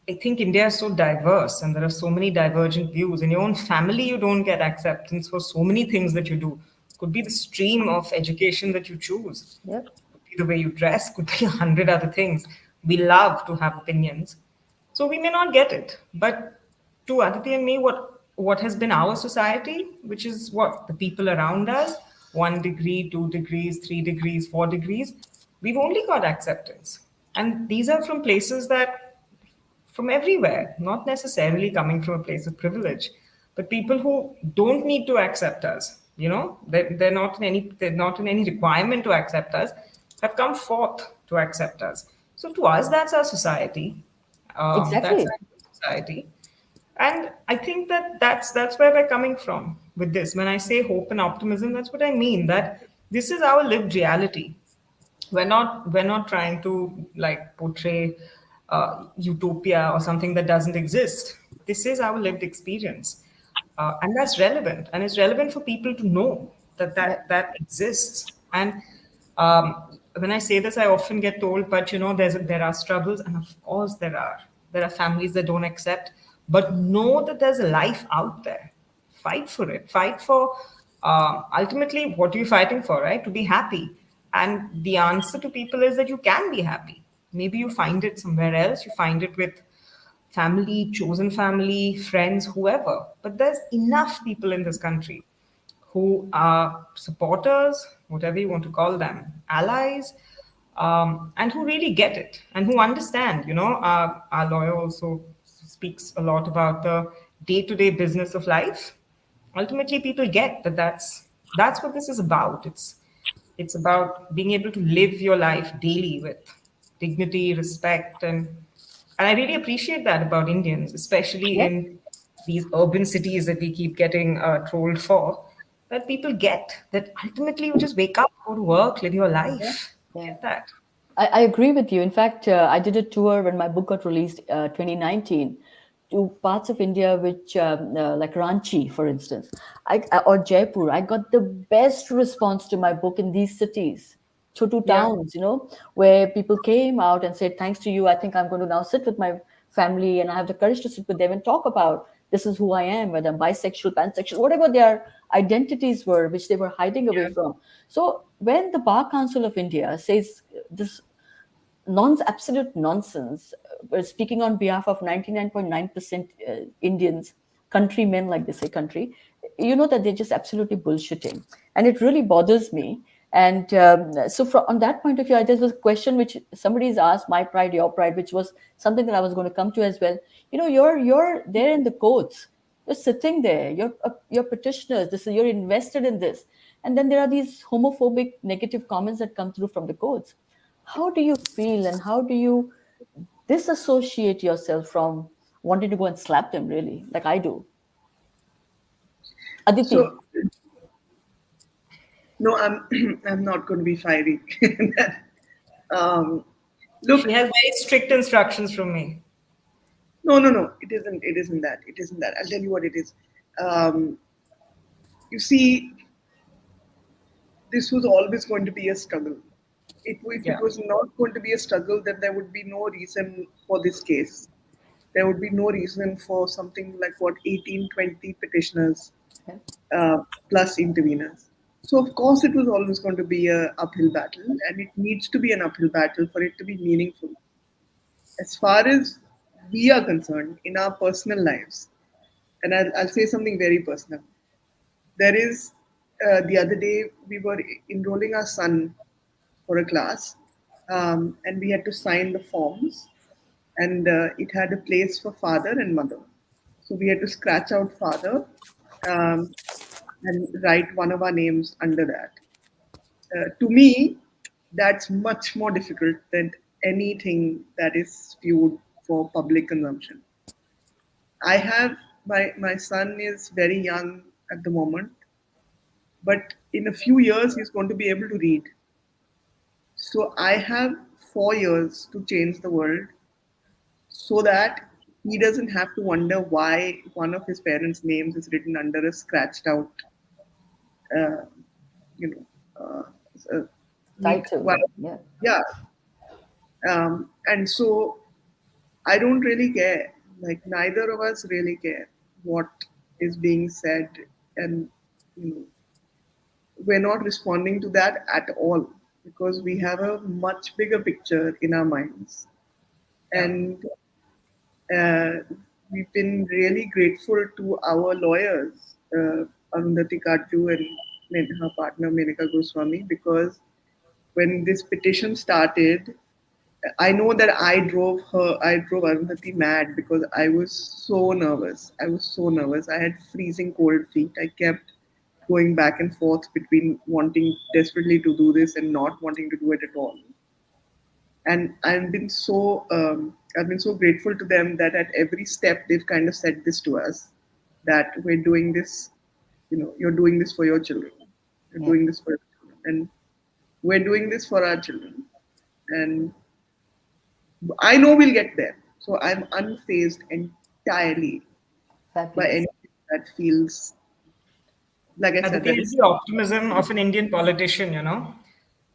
I think India is so diverse and there are so many divergent views. In your own family, you don't get acceptance for so many things that you do. Could be the stream of education that you choose, yep. could be the way you dress, could be 100 other things. We love to have opinions. So we may not get it. But to Aditi and me, what has been our society, which is what the people around us, 1 degree, 2 degrees, 3 degrees, 4 degrees, we've only got acceptance. And these are from places that from everywhere, not necessarily coming from a place of privilege, but people who don't need to accept us. They're not in any requirement to accept us, have come forth to accept us. So to us, that's our society. That's Exactly. our society. And I think that that's where we're coming from with this. When I say hope and optimism, that's what I mean. That this is our lived reality. We're not trying to like portray utopia or something that doesn't exist. This is our lived experience, and that's relevant, and it's relevant for people to know that Yep. that exists. And when I say this, I often get told, but there are struggles, and of course there are families that don't accept, but know that there's a life out there. Fight for it. Fight for ultimately what are you fighting for, right? To be happy. And the answer to people is that you can be happy. Maybe you find it somewhere else. You find it with family, chosen family, friends, whoever. But there's enough people in this country who are supporters, whatever you want to call them, allies, and who really get it and who understand. Our lawyer also speaks a lot about the day-to-day business of life. Ultimately, people get that that's what this is about. It's about being able to live your life daily with dignity, respect, and I really appreciate that about Indians, especially Yep. in these urban cities that we keep getting trolled for. That people get that ultimately you just wake up, go to work, live your Yeah. life. Yeah. Get that. I agree with you. In fact, I did a tour when my book got released 2019 to parts of India, which like Ranchi, for instance, or Jaipur. I got the best response to my book in these cities, chotu Yeah. towns, where people came out and said, "Thanks to you, I think I'm going to now sit with my family and I have the courage to sit with them and talk about this is who I am, whether I'm bisexual, pansexual, whatever their identities were, which they were hiding away from." So when the Bar Council of India says this absolute nonsense, speaking on behalf of 99.9% Indians, countrymen, like they say, country, that they're just absolutely bullshitting. And it really bothers me. And so on that point of view, there was a question which somebody's asked, my pride, your pride, which was something that I was going to come to as well. You're there in the courts. You're sitting there. You're petitioners. You're invested in this, and then there are these homophobic negative comments that come through from the courts. How do you feel, and how do you disassociate yourself from wanting to go and slap them? Really, like I do, Aditi. So no, I'm I'm not going to be fiery. um, She Look, has very strict instructions from me. no. It isn't. It isn't that. It isn't that. I'll tell you what it is. Um, you see, this was always going to be a struggle. If Yeah. it was not going to be a struggle, then there would be no reason for this case. There would be no reason for something like what 18, 20 petitioners Yeah. plus interveners. So of course it was always going to be a uphill battle, and it needs to be an uphill battle for it to be meaningful. As far as we are concerned in our personal lives, and I'll say something very personal. There is the other day we were enrolling our son for a class, and we had to sign the forms, and it had a place for father and mother. So we had to scratch out father um, and write one of our names under that. To me, that's much more difficult than anything that is spewed for public consumption. I have my son is very young at the moment, but in a few years he's going to be able to read. So I have 4 years to change the world so that he doesn't have to wonder why one of his parents' names is written under a scratched out, uh, you know, neat. Title. Yeah. Yeah, and so I don't really care. Like neither of us really care what is being said, and you know, we're not responding to that at all because we have a much bigger picture in our minds, Yeah. and uh, we've been really grateful to our lawyers, Arundhati Katju and her partner Menaka Goswami, because when this petition started, I know that I drove Arundhati mad because I was so nervous. I was so nervous. I had freezing cold feet. I kept going back and forth between wanting desperately to do this and not wanting to do it at all. And I've been so grateful to them that at every step they've kind of said this to us, that we're doing this, you're doing this for your children. You're Yeah. doing this for your children. And we're doing this for our children. And I know we'll get there. So I'm unfazed entirely by Fabulous. anything that feels, like I said, Aditi that is is. the optimism of an Indian politician, you know.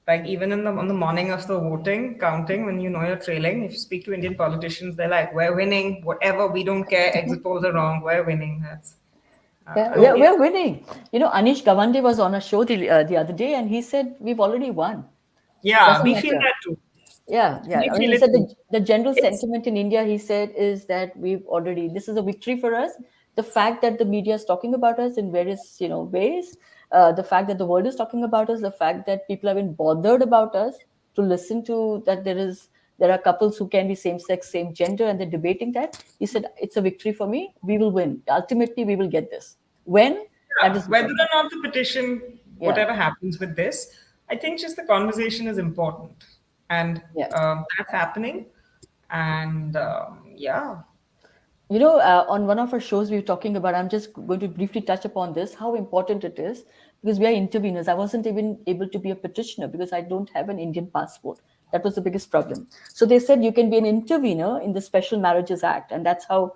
Like even in the on the morning of the voting, counting, when you know you're trailing, if you speak to Indian politicians, they're like, "We're winning. Whatever, we don't care. Exit polls are wrong. We're winning." That's Yeah, I mean, we're winning. Anish Gawande was on a show the other day, and he said we've already won. yeah, Doesn't we feel matter. that too. Yeah. We I mean, feel he it said too. the general It's sentiment in India, he said, is that this is a victory for us. The fact that the media is talking about us in various, ways, the fact that the world is talking about us, the fact that people have been bothered about us to listen to that there are couples who can be same sex, same gender, and they're debating that. He said, it's a victory for me. We will win. Ultimately, we will get this. When? That yeah, is the whether or question. not the petition, Yeah. whatever happens with this, I think just the conversation is important, and Yeah. that's happening. And yeah, On one of our shows, we were talking about, I'm just going to briefly touch upon this, how important it is because we are interveners. I wasn't even able to be a petitioner because I don't have an Indian passport. That was the biggest problem. So they said you can be an intervener in the Special Marriages Act. And that's how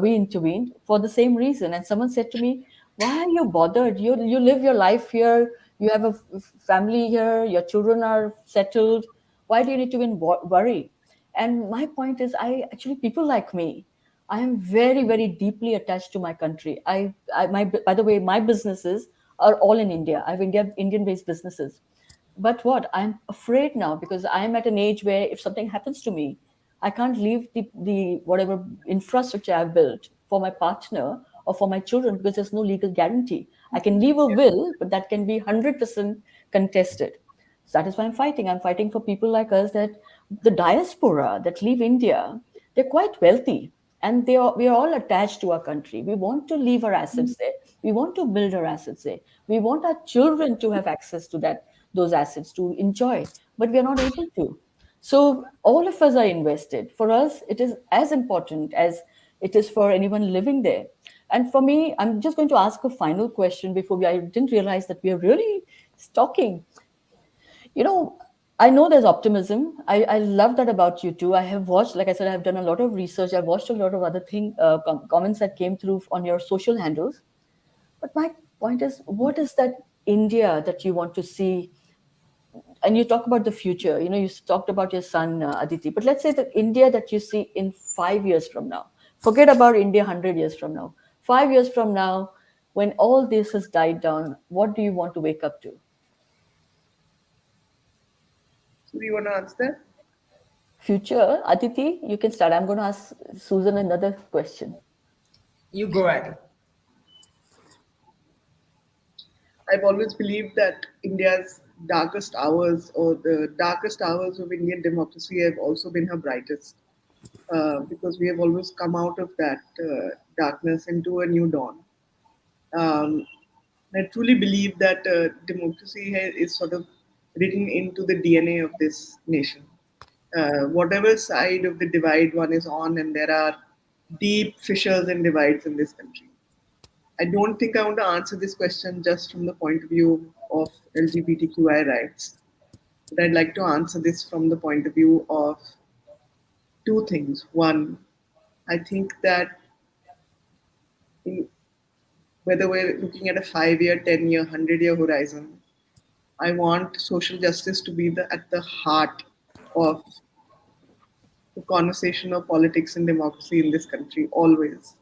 we intervened for the same reason. And someone said to me, why are you bothered? You live your life here. You have a family here. Your children are settled. Why do you need to even worry? And my point is, people like me, I am very, very deeply attached to my country. By the way, my businesses are all in India. I have Indian-based businesses. But what? I'm afraid now because I am at an age where if something happens to me, I can't leave the whatever infrastructure I've built for my partner or for my children because there's no legal guarantee. I can leave a will, but that can be 100% contested. So that is why I'm fighting. I'm fighting for people like us that the diaspora that leave India, they're quite wealthy. and we are all attached to our country. We want to leave our assets there. We want to build our assets there. We want our children to have access to those assets to enjoy, but we are not able to. So all of us are invested. For us, it is as important as it is for anyone living there. And for me, I'm just going to ask a final question before I didn't realize that we are really talking. You know, I know there's optimism. I love that about you too. I have watched, like I said, I've done a lot of research. I've watched a lot of other comments that came through on your social handles. But my point is, what is that India that you want to see? And you talk about the future. You talked about your son, Aditi. But let's say the India that you see in 5 years from now. Forget about India 100 years from now. 5 years from now, when all this has died down, what do you want to wake up to? So do you want to answer that? Future, Aditi, you can start. I'm going to ask Susan another question. You go ahead. I've always believed that India's darkest hours, or the darkest hours of Indian democracy, have also been her brightest, because we have always come out of that darkness into a new dawn. Um, I truly believe that democracy is sort of written into the DNA of this nation. Whatever side of the divide one is on, and there are deep fissures and divides in this country. I don't think I want to answer this question just from the point of view of LGBTQI rights, but I'd like to answer this from the point of view of two things. One, I think that in, whether we're looking at a 5 year, 10 year, 100 year horizon, I want social justice to be at the heart of the conversation of politics and democracy in this country, always.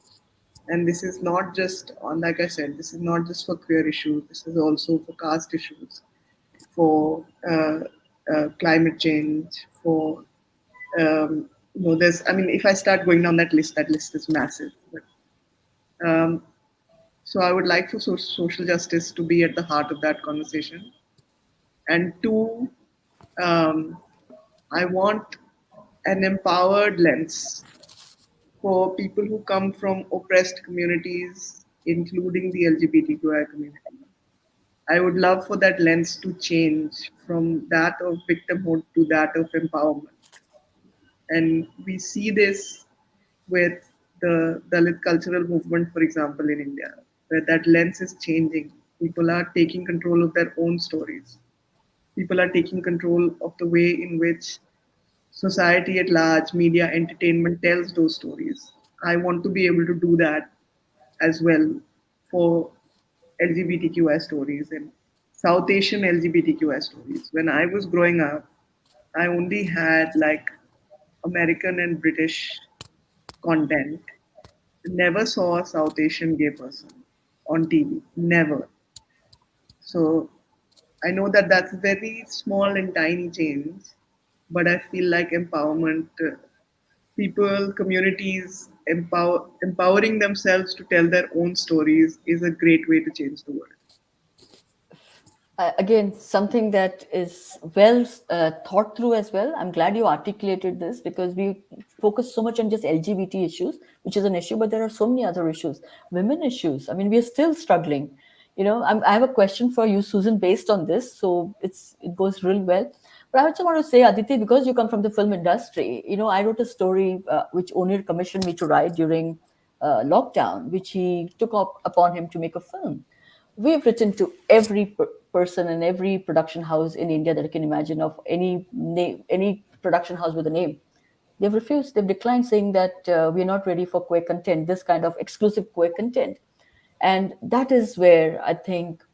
And this is not just on, like I said, this is not just for queer issues, this is also for caste issues, for climate change, for, there's, I mean, if I start going down that list is massive. But, so I would like for social justice to be at the heart of that conversation. And two, um, I want an empowered lens for people who come from oppressed communities, including the LGBTQI community. I would love for that lens to change from that of victimhood to that of empowerment. And we see this with the Dalit cultural movement, for example, in India, where that lens is changing. People are taking control of their own stories. People are taking control of the way in which society at large, media, entertainment tells those stories. I want to be able to do that as well for LGBTQI stories and South Asian LGBTQI stories. When I was growing up, I only had like American and British content. Never saw a South Asian gay person on TV. Never. So I know that that's very small and tiny change, but I feel like empowerment, people, communities empowering themselves to tell their own stories is a great way to change the world. Again, something that is well thought through as well. I'm glad you articulated this because we focus so much on just LGBT issues, which is an issue, but there are so many other issues, women issues. I mean, we are still struggling. I have a question for you, Susan, based on this. So it goes real well. But I also want to say, Aditi, because you come from the film industry, I wrote a story which Onir commissioned me to write during lockdown, which he took up upon him to make a film. We've written to every person and every production house in India that you can imagine, of any name, any production house with a name. They've refused. They've declined, saying that we're not ready for queer content, this kind of exclusive queer content. And that is where I think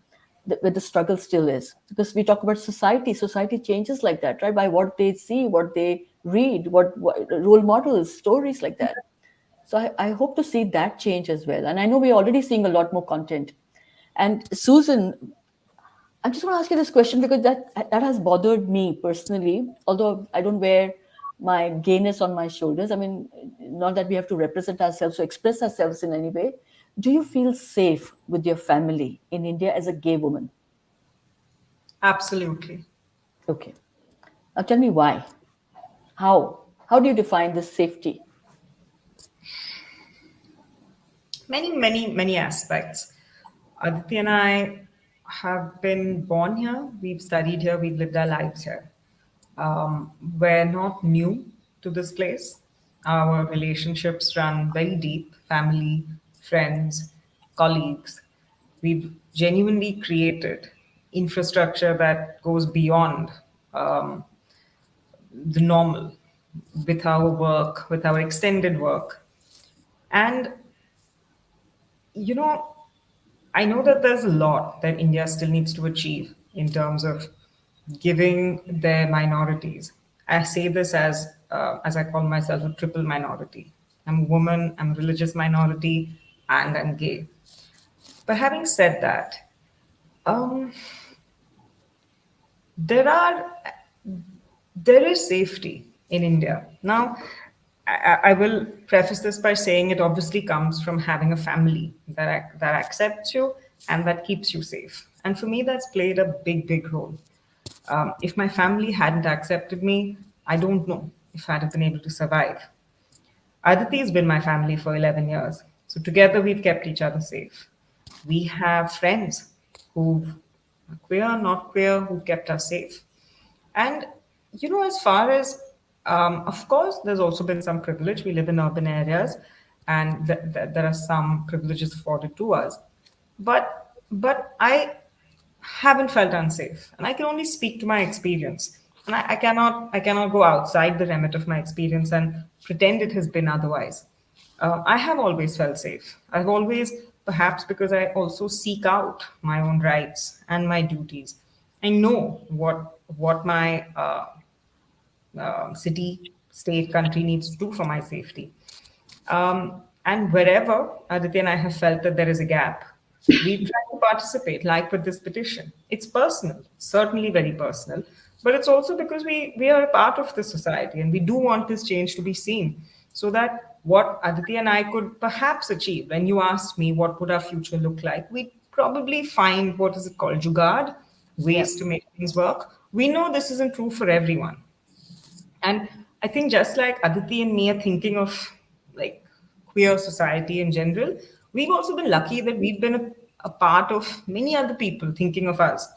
where the struggle still is, because we talk about society changes like that, right? By what they see, what they read, what role models, stories like that. So I hope to see that change as well. And I know we're already seeing a lot more content. And Susan, I just want to ask you this question because that has bothered me personally. Although I don't wear my gayness on my shoulders. I mean, not that we have to represent ourselves or express ourselves in any way. Do you feel safe with your family in India as a gay woman? Absolutely. Okay. Now tell me why. How? How do you define this safety? Many aspects. Aditi and I have been born here, we've studied here, we've lived our lives here. We're not new to this place. Our relationships run very deep, family, friends, colleagues. We've genuinely created infrastructure that goes beyond um, the normal with our work, with our extended work. And, you know, I know that there's a lot that India still needs to achieve in terms of giving their minorities. I say this as I call myself a triple minority. I'm a woman, I'm a religious minority, and I'm gay. But having said that, um, there are there is safety in India. Now, I will preface this by saying it obviously comes from having a family that accepts you and that keeps you safe. And for me, that's played a big role. If my family hadn't accepted me, I don't know if I'd have been able to survive. Aditi's been my family for 11 years. So together we've kept each other safe. We have friends who are queer, not queer, who kept us safe. And, as far as, of course, there's also been some privilege. We live in urban areas and there are some privileges afforded to us. But I haven't felt unsafe, and I can only speak to my experience. And I cannot go outside the remit of my experience and pretend it has been otherwise. I have always felt safe. I've always, perhaps because I also seek out my own rights and my duties. I know what my city, state, country needs to do for my safety. And wherever Aditya and I have felt that there is a gap, we try to participate, like with this petition. It's personal, certainly very personal, but it's also because we are a part of this society and we do want this change to be seen so that what Aditya and I could perhaps achieve, when you asked me what would our future look like, we probably find what is it called, jugaad, Yeah. ways to make things work. We know this isn't true for everyone. And I think just like Aditi and me are thinking of like queer society in general, we've also been lucky that we've been a part of many other people thinking of us.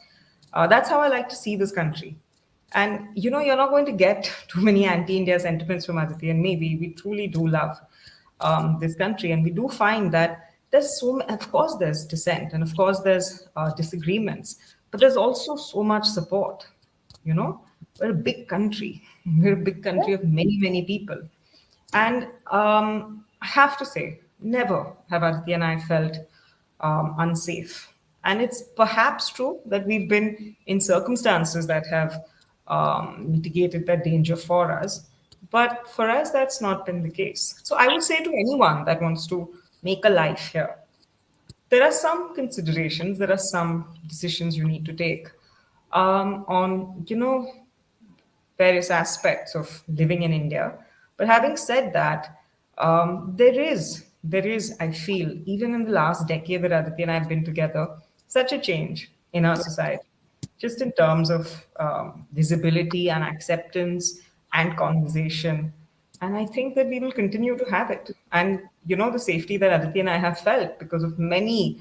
That's how I like to see this country. And you're not going to get too many anti-India sentiments from Aditi and me. We truly do love this country, and we do find that there's of course, there's dissent, and of course, there's disagreements, but there's also so much support. You know, we're a big country. We're a big country of many people. And I have to say, never have Aditi and I felt unsafe. And it's perhaps true that we've been in circumstances that have mitigated that danger for us. But for us, that's not been the case. So I would say to anyone that wants to make a life here, there are some considerations, there are some decisions you need to take on, various aspects of living in India. But having said that, there is, I feel, even in the last decade that Aditi and I have been together, such a change in our society, just in terms of visibility and acceptance and conversation. And I think that we will continue to have it. And the safety that Aditi and I have felt because of many,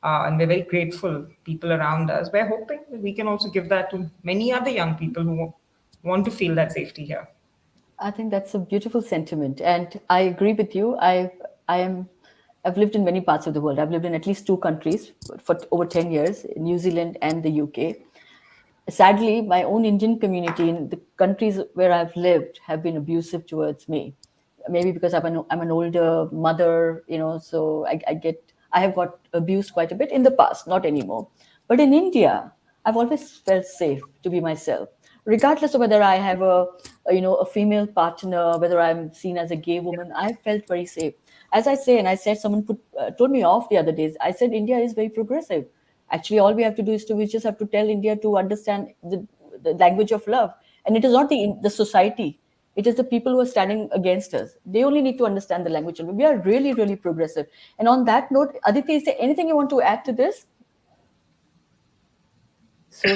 and we're very grateful people around us. We're hoping that we can also give that to many other young people who want to feel that safety here. I think that's a beautiful sentiment, and I agree with you. I've lived in many parts of the world. I've lived in at least two countries for over 10 years, New Zealand and the UK. Sadly, my own Indian community in the countries where I've lived have been abusive towards me. Maybe because I'm an older mother, so I have got abused quite a bit in the past, not anymore. But in India, I've always felt safe to be myself, regardless of whether I have a female partner, whether I'm seen as a gay woman. I felt very safe. As I say, and I said, someone told me off the other days. I said India is very progressive. Actually, all we have to do is we just have to tell India to understand the language of love, and it is not the society. It is the people who are standing against us. They only need to understand the language. We are really progressive. And on that note, Aditi, is there anything you want to add to this? So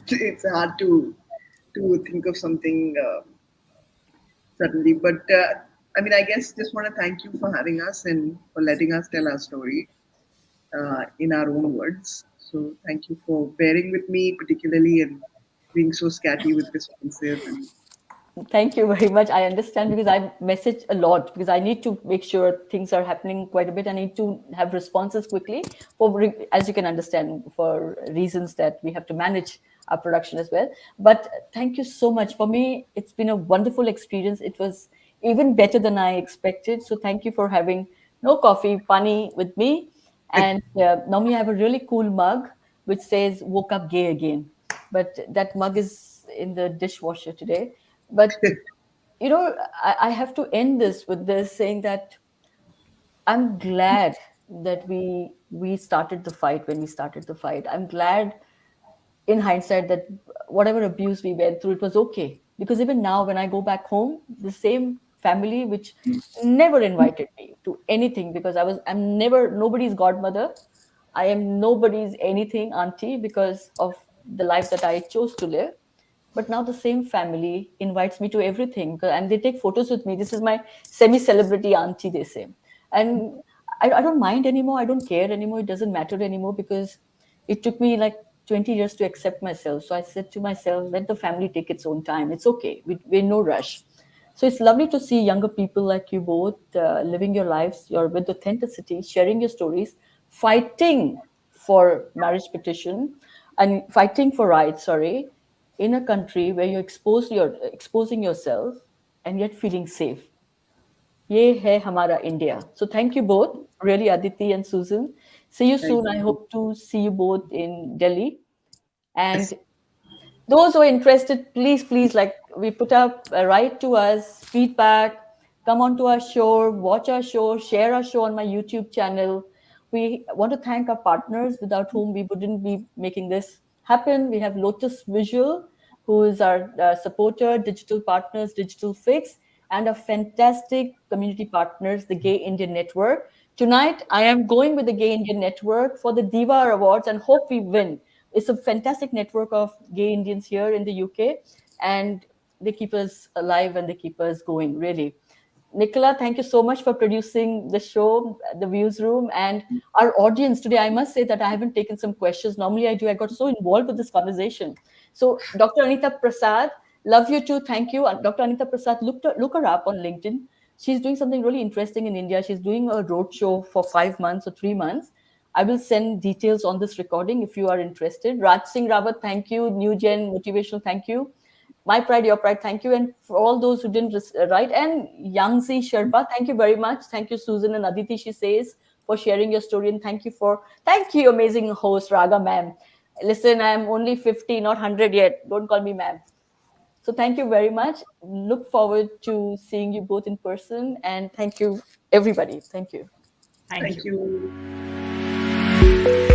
it's hard to think of something suddenly, but I mean, I guess just want to thank you for having us and for letting us tell our story in our own words. So thank you for bearing with me, particularly, and being so scatty with responses. And Thank you very much. I understand because I message a lot because I need to make sure things are happening quite a bit. I need to have responses quickly as you can understand, for reasons that we have to manage our production as well. But thank you so much. For me, it's been a wonderful experience. It was even better than I expected. So thank you for having no coffee, pani with me. And normally I have a really cool mug which says "Woke up gay again," but that mug is in the dishwasher today. But I have to end this with this saying that I'm glad that we started the fight when we started the fight. I'm glad in hindsight that whatever abuse we went through, it was okay. Because even now, when I go back home, the same family which never invited me to anything, because I'm never nobody's godmother. I am nobody's anything auntie because of the life that I chose to live. But now the same family invites me to everything, and they take photos with me. This is my semi-celebrity auntie, they say. And I don't mind anymore. I don't care anymore. It doesn't matter anymore because it took me like 20 years to accept myself. So I said to myself, let the family take its own time. It's okay. We're in no rush. So it's lovely to see younger people like you both living your lives, you're with authenticity, sharing your stories, fighting for marriage petition and fighting for rights, sorry, in a country where you're exposing yourself and yet feeling safe. Ye hai hamara India. So thank you both, really, Aditi and Susan. See you thank soon. I you. hope to see you both in Delhi. Yes. And those who are interested, please, like we put up write to us, feedback, come on to our show, watch our show, share our show on my YouTube channel. We want to thank our partners without whom we wouldn't be making this happen. We have Lotus Visual, who is our supporter, Digital Partners, Digital Fix, and our fantastic community partners, the Gay Indian Network. Tonight, I am going with the Gay Indian Network for the Diva Awards and hope we win. It's a fantastic network of gay Indians here in the UK, and they keep us alive and they keep us going, really. Nicola, thank you so much for producing the show, the Views Room, and our audience today. I must say that I haven't taken some questions. Normally I do. I got so involved with this conversation. So, Dr. Anita Prasad, love you too. Thank you. Dr. Anita Prasad, look her up on LinkedIn. She's doing something really interesting in India. She's doing a roadshow for 5 months or 3 months. I will send details on this recording if you are interested. Raj Singh Rawat, thank you. New Gen Motivational, thank you. My Pride, Your Pride, thank you. And for all those who didn't write, and Yangzi Sherpa, thank you very much. Thank you, Susan and Aditi, she says, for sharing your story. And thank you, amazing host, Raga ma'am. Listen, I'm only 50, not 100 yet. Don't call me ma'am. So thank you very much. Look forward to seeing you both in person. And thank you, everybody. Thank you. Thank Thank you. you.